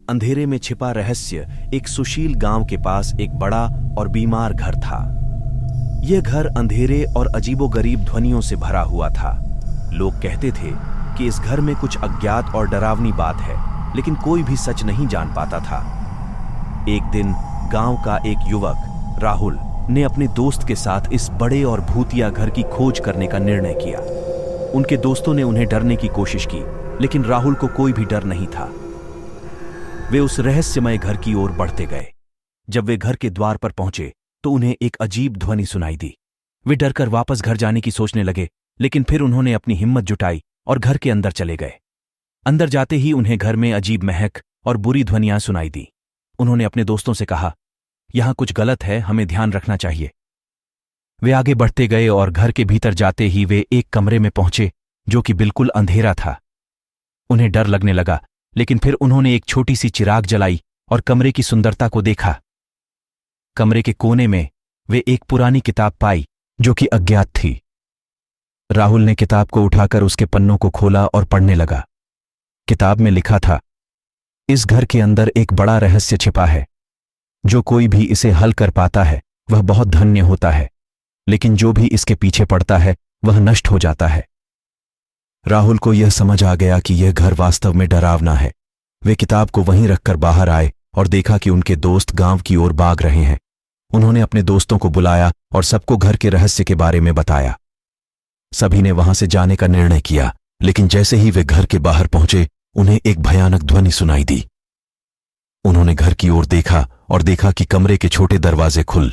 अंधेरे में छिपा रहस्य। एक सुशील गांव के पास एक बड़ा और बीमार घर था। यह घर अंधेरे और अजीबोगरीब ध्वनियों से भरा हुआ था। लोग कहते थे कि इस घर में कुछ अज्ञात और डरावनी बात है, लेकिन कोई भी सच नहीं जान पाता था। एक दिन गांव का एक युवक राहुल ने अपने दोस्त के साथ इस बड़े और भूतिया घर की खोज करने का निर्णय किया। उनके दोस्तों ने उन्हें डरने की कोशिश की, लेकिन राहुल को कोई भी डर नहीं था। वे उस रहस्यमय घर की ओर बढ़ते गए। जब वे घर के द्वार पर पहुंचे तो उन्हें एक अजीब ध्वनि सुनाई दी। वे डरकर वापस घर जाने की सोचने लगे, लेकिन फिर उन्होंने अपनी हिम्मत जुटाई और घर के अंदर चले गए। अंदर जाते ही उन्हें घर में अजीब महक और बुरी ध्वनियां सुनाई दी। उन्होंने अपने दोस्तों से कहा, यहां कुछ गलत है, हमें ध्यान रखना चाहिए। वे आगे बढ़ते गए और घर के भीतर जाते ही वे एक कमरे में पहुंचे जो कि बिल्कुल अंधेरा था। उन्हें डर लगने लगा, लेकिन फिर उन्होंने एक छोटी सी चिराग जलाई और कमरे की सुंदरता को देखा। कमरे के कोने में वे एक पुरानी किताब पाई जो कि अज्ञात थी। राहुल ने किताब को उठाकर उसके पन्नों को खोला और पढ़ने लगा। किताब में लिखा था, इस घर के अंदर एक बड़ा रहस्य छिपा है। जो कोई भी इसे हल कर पाता है वह बहुत धन्य होता है, लेकिन जो भी इसके पीछे पड़ता है वह नष्ट हो जाता है। राहुल को यह समझ आ गया कि यह घर वास्तव में डरावना है। वे किताब को वहीं रखकर बाहर आए और देखा कि उनके दोस्त गांव की ओर भाग रहे हैं। उन्होंने अपने दोस्तों को बुलाया और सबको घर के रहस्य के बारे में बताया। सभी ने वहां से जाने का निर्णय किया, लेकिन जैसे ही वे घर के बाहर पहुंचे उन्हें एक भयानक ध्वनि सुनाई दी। उन्होंने घर की ओर देखा और देखा कि कमरे के छोटे दरवाजे खुल